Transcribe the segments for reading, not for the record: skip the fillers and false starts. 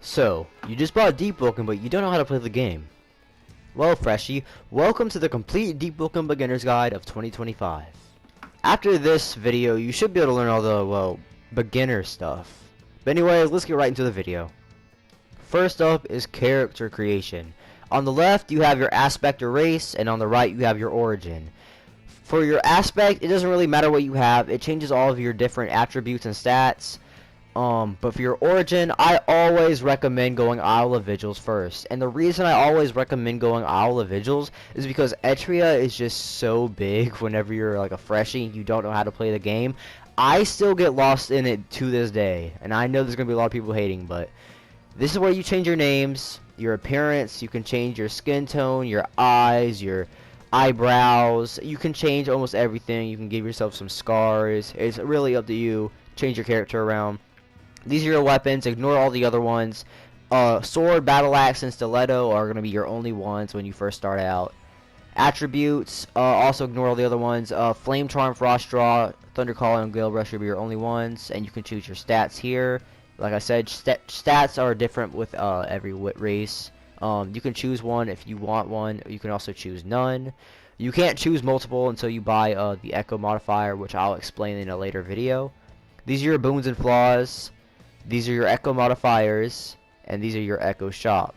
So, you just bought Deepwoken, but you don't know how to play the game. Well, Freshie, welcome to the complete Deepwoken Beginner's Guide of 2025. After this video, you should be able to learn all the, well, beginner stuff. But anyways, let's get right into the video. First up is character creation. On the left, you have your aspect or race, and on the right, you have your origin. For your aspect, it doesn't really matter what you have. It changes all of your different attributes and stats. But for your origin, I always recommend going Isle of Vigils first. And the reason I always recommend going Isle of Vigils is because Erisia is just so big whenever you're like a freshie and you don't know how to play the game. I still get lost in it to this day. And I know there's going to be a lot of people hating, but this is where you change your names, your appearance. You can change your skin tone, your eyes, your eyebrows. You can change almost everything. You can give yourself some scars. It's really up to you. Change your character around. These are your weapons. Ignore all the other ones. Sword, battle axe, and stiletto are going to be your only ones when you first start out. Attributes, also ignore all the other ones. Flame Charm, Frost Draw, Thunder Call, and Gale Rush will be your only ones. And you can choose your stats here. Like I said, stats are different with every race. You can choose one if you want one. You can also choose none. You can't choose multiple until you buy the Echo modifier, which I'll explain in a later video. These are your boons and flaws. These are your Echo modifiers, and these are your Echo shop.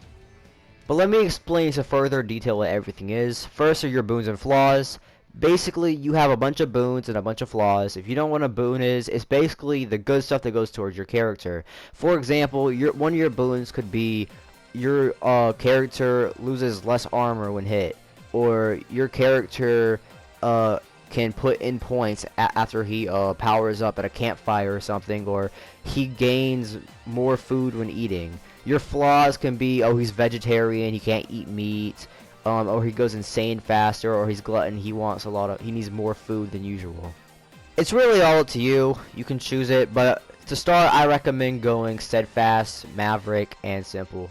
But let me explain to further detail what everything is. First are your boons and flaws. Basically, you have a bunch of boons and a bunch of flaws. If you don't know what a boon is, it's basically the good stuff that goes towards your character. For example, one of your boons could be your character loses less armor when hit, or your character can put in points after he powers up at a campfire or something, or he gains more food when eating. Your flaws can be, oh, he's vegetarian, he can't eat meat, or he goes insane faster, or he's glutton, he needs more food than usual. It's really all up to you. You can choose it, but to start, I recommend going Steadfast, Maverick, and Simple.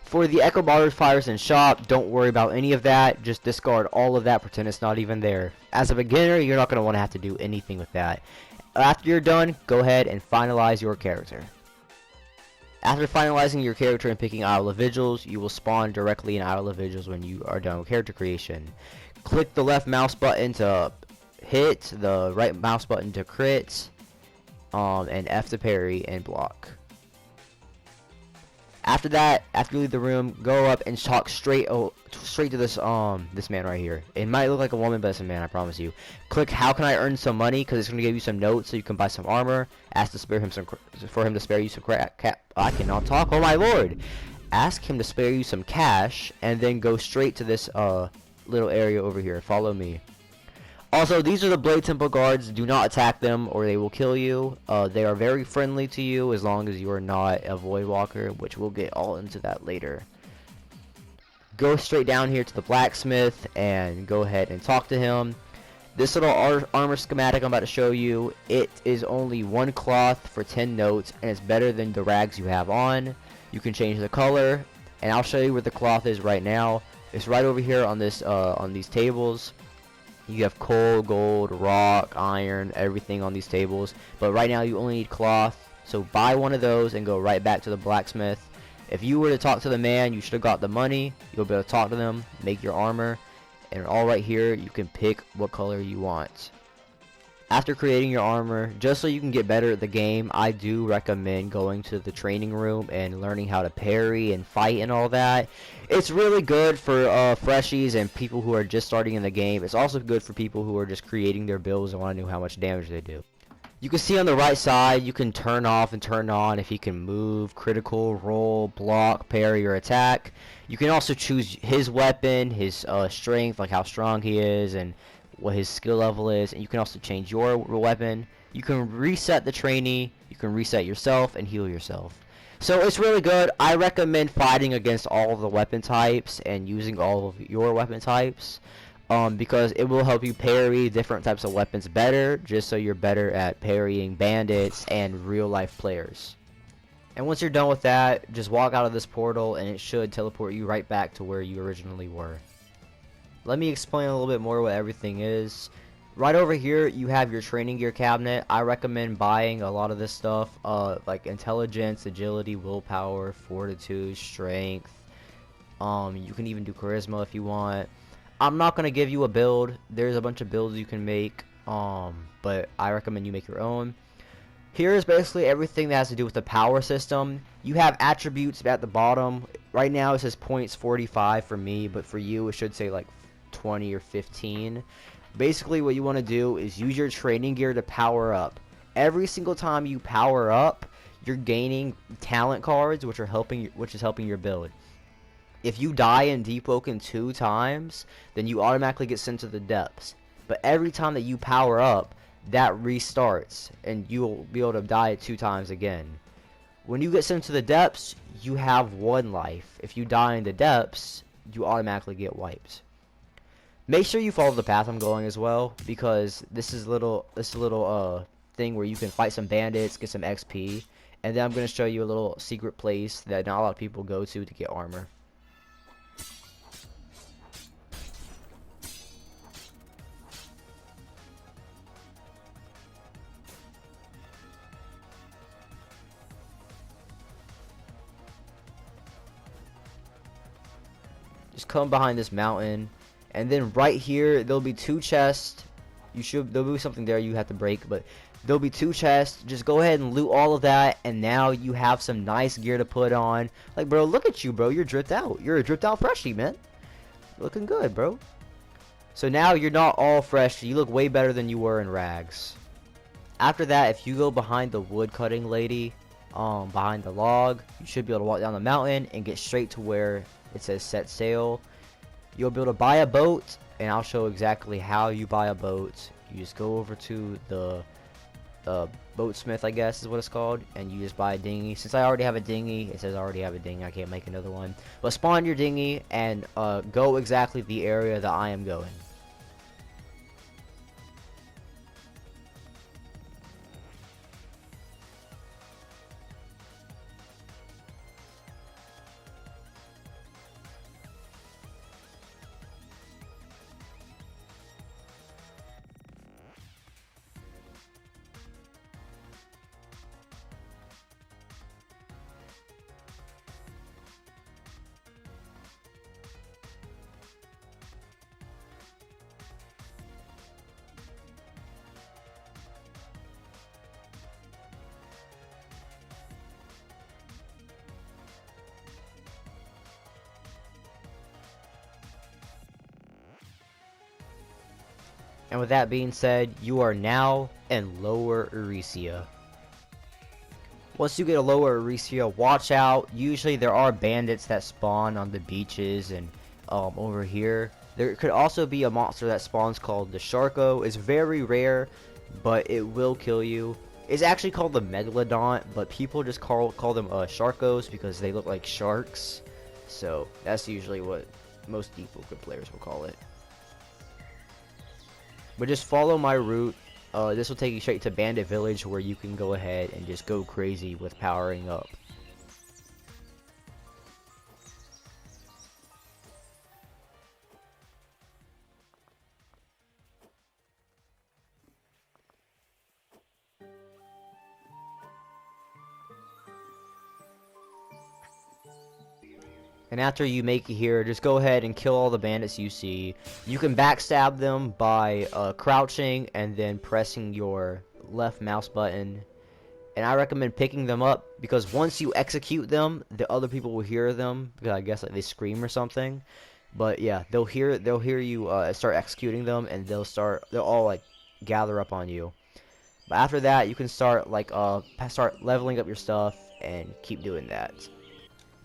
For the Echo modifiers and shop, don't worry about any of that. Just discard all of that, pretend it's not even there. As a beginner, you're not going to want to have to do anything with that. After you're done, go ahead and finalize your character. After finalizing your character and picking Isle of Vigils, you will spawn directly in Isle of Vigils when you are done with character creation. Click the left mouse button to hit, the right mouse button to crit, and F to parry and block. After that, after you leave the room, go up and talk straight to this this man right here. It might look like a woman, but it's a man, I promise you. Click how can I earn some money, because it's going to give you some notes so you can buy some armor. Ask to spare him for him to spare you some I cannot talk. Oh my lord! Ask him to spare you some cash, and then go straight to this little area over here. Follow me. Also, these are the Blade Temple guards. Do not attack them or they will kill you. They are very friendly to you as long as you are not a Void Walker, which we'll get all into that later. Go straight down here to the blacksmith and go ahead and talk to him. This little armor schematic I'm about to show you, it is only one cloth for 10 notes, and it's better than the rags you have on. You can change the color, and I'll show you where the cloth is right now. It's right over here on this on these tables. You have coal, gold, rock, iron, everything on these tables. But right now you only need cloth. So buy one of those and go right back to the blacksmith. If you were to talk to the man, you should have got the money. You'll be able to talk to them, make your armor. And all right here, you can pick what color you want. After creating your armor, just so you can get better at the game, I do recommend going to the training room and learning how to parry and fight and all that. It's really good for freshies and people who are just starting in the game. It's also good for people who are just creating their builds and want to know how much damage they do. You can see on the right side, you can turn off and turn on if he can move, critical, roll, block, parry, or attack. You can also choose his weapon, his strength, like how strong he is, and what his skill level is, and you can also change your weapon. You can reset the trainee, you can reset yourself, and heal yourself. So it's really good. I recommend fighting against all of the weapon types and using all of your weapon types, because it will help you parry different types of weapons better, just so you're better at parrying bandits and real life players. And once you're done with that, just walk out of this portal and it should teleport you right back to where you originally were. Let me explain a little bit more what everything is. Right over here, you have your training gear cabinet. I recommend buying a lot of this stuff, like intelligence, agility, willpower, fortitude, strength. You can even do charisma if you want. I'm not gonna give you a build. There's a bunch of builds you can make, but I recommend you make your own. Here is basically everything that has to do with the power system. You have attributes at the bottom. Right now it says points 45 for me, but for you it should say like 20 or 15. Basically what you want to do is use your training gear to power up. Every single time you power up, you're gaining talent cards, which is helping your build. If you die in Deepwoken 2 times, then you automatically get sent to the depths. But every time that you power up, that restarts, and you'll be able to die 2 times again. When you get sent to the depths, you have 1 life. If you die in the depths, you automatically get wiped. Make sure you follow the path I'm going as well, because this is a little thing where you can fight some bandits, get some XP, and then I'm going to show you a little secret place that not a lot of people go to get armor. Just come behind this mountain, and then right here there'll be 2 chests. There'll be something there you have to break, but there'll be 2 chests. Just go ahead and loot all of that, and now you have some nice gear to put on. Like, bro, look at you, bro. You're dripped out. You're a dripped out freshie, man. Looking good, bro. So now you're not all fresh. You look way better than you were in rags. After that, if you go behind the wood cutting lady, behind the log, you should be able to walk down the mountain and get straight to where it says set sail. You'll be able to buy a boat, and I'll show exactly how you buy a boat. You just go over to the boatsmith, I guess is what it's called, and you just buy a dinghy. Since I already have a dinghy, it says I already have a dinghy, I can't make another one. But spawn your dinghy and go exactly the area that I am going. And with that being said, you are now in Lower Erisia. Once you get a Lower Erisia, watch out. Usually there are bandits that spawn on the beaches and over here. There could also be a monster that spawns called the Sharko. It's very rare, but it will kill you. It's actually called the Megalodon, but people just call them Sharkos because they look like sharks. So that's usually what most Deepwoken players will call it. But just follow my route. This will take you straight to Bandit Village, where you can go ahead and just go crazy with powering up. And after you make it here, just go ahead and kill all the bandits you see. You can backstab them by crouching and then pressing your left mouse button. And I recommend picking them up, because once you execute them, the other people will hear them, because I guess like they scream or something. But yeah, they'll hear you start executing them, and they'll all like gather up on you. But after that, you can start leveling up your stuff and keep doing that.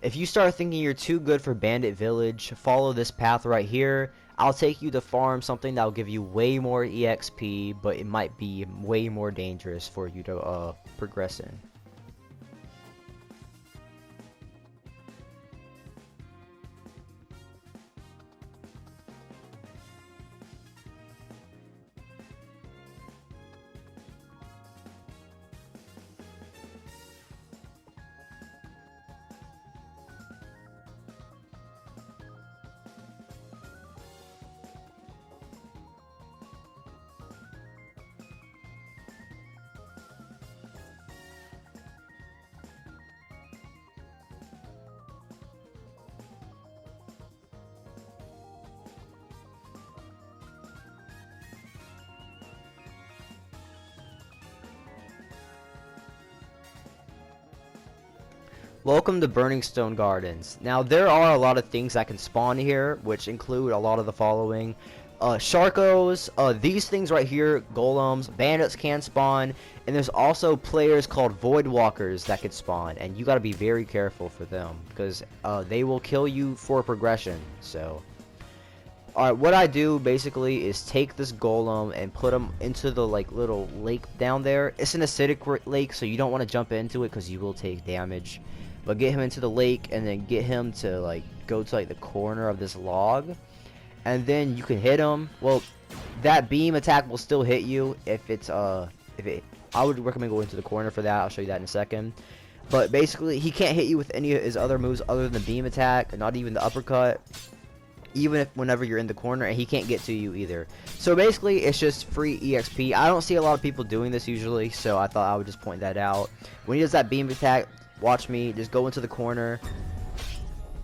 If you start thinking you're too good for Bandit Village, follow this path right here. I'll take you to farm something that'll give you way more EXP, but it might be way more dangerous for you to progress in. Welcome to Burning Stone Gardens. Now there are a lot of things that can spawn here, which include a lot of the following. Sharkos, these things right here, golems, bandits can spawn, and there's also players called void walkers that can spawn, and you gotta be very careful for them, because they will kill you for progression, so. Alright, what I do basically is take this golem and put him into the like little lake down there. It's an acidic lake, so you don't want to jump into it because you will take damage. But get him into the lake and then get him to like go to like the corner of this log, and then you can hit him. Well, that beam attack will still hit you if it's I would recommend going to the corner for that. I'll show you that in a second. But basically, he can't hit you with any of his other moves other than the beam attack, not even the uppercut. Even if whenever you're in the corner, and he can't get to you either. So basically, it's just free EXP. I don't see a lot of people doing this usually, so I thought I would just point that out. When he does that beam attack, watch me, just go into the corner.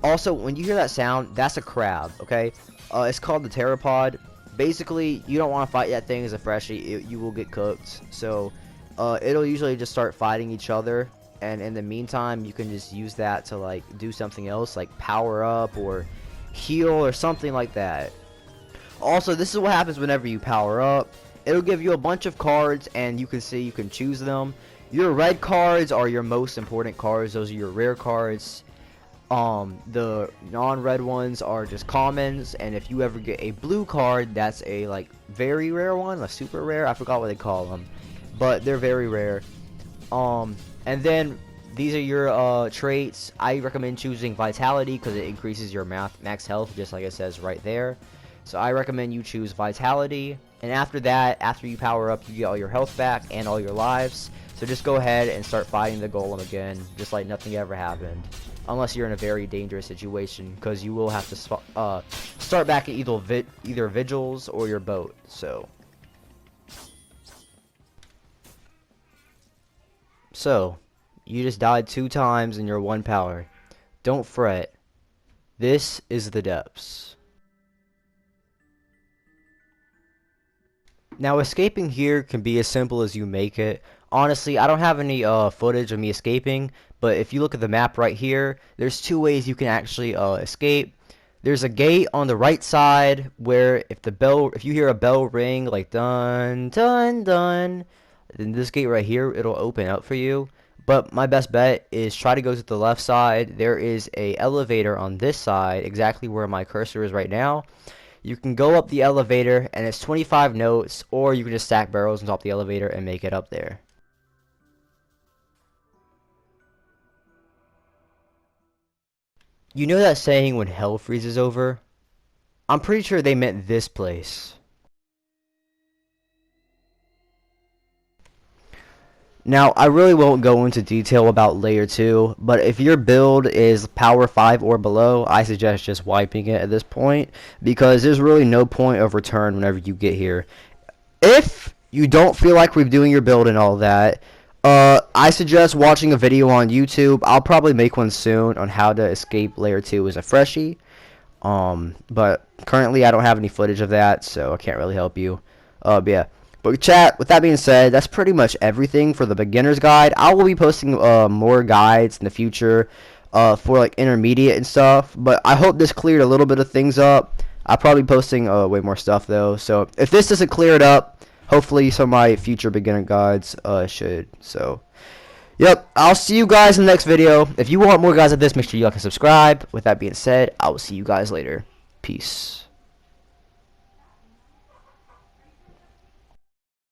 Also, when you hear that sound, that's a crab, okay? It's called the pteropod. Basically, you don't want to fight that thing as a freshie. You will get cooked. So, it'll usually just start fighting each other. And in the meantime, you can just use that to, like, do something else, like power up or heal or something like that. Also, this is what happens whenever you power up. It'll give you a bunch of cards, and you can see you can choose them. Your red cards are your most important cards. Those are your rare cards. The non-red ones are just commons, and if you ever get a blue card, that's a like very rare one, a super rare. I forgot what they call them, but they're very rare. And then these are your traits. I recommend choosing Vitality because it increases your max health, just like it says right there. So I recommend you choose Vitality, and after that, after you power up, you get all your health back and all your lives. So just go ahead and start fighting the golem again, just like nothing ever happened. Unless you're in a very dangerous situation, because you will have to start back at either Vigils or your boat. So you just died 2 times in your 1 power. Don't fret. This is the depths. Now escaping here can be as simple as you make it. Honestly, I don't have any footage of me escaping, but if you look at the map right here, there's 2 ways you can actually escape. There's a gate on the right side where if you hear a bell ring like dun dun dun, then this gate right here, it'll open up for you. But my best bet is try to go to the left side. There is a elevator on this side, exactly where my cursor is right now. You can go up the elevator, and it's 25 notes, or you can just stack barrels on top of the elevator and make it up there. You know that saying, when hell freezes over? I'm pretty sure they meant this place. Now, I really won't go into detail about Layer 2, but if your build is Power 5 or below, I suggest just wiping it at this point, because there's really no point of return whenever you get here. If you don't feel like redoing your build and all that, I suggest watching a video on YouTube. I'll probably make one soon on how to escape Layer 2 as a freshie. But currently I don't have any footage of that, so I can't really help you. But yeah. But chat, with that being said, that's pretty much everything for the beginner's guide. I will be posting more guides in the future for like intermediate and stuff. But I hope this cleared a little bit of things up. I'll probably be posting way more stuff though. So if this doesn't clear it up, hopefully some of my future beginner guides should. So yep, I'll see you guys in the next video. If you want more guides like this, make sure you like and subscribe. With that being said, I will see you guys later. Peace.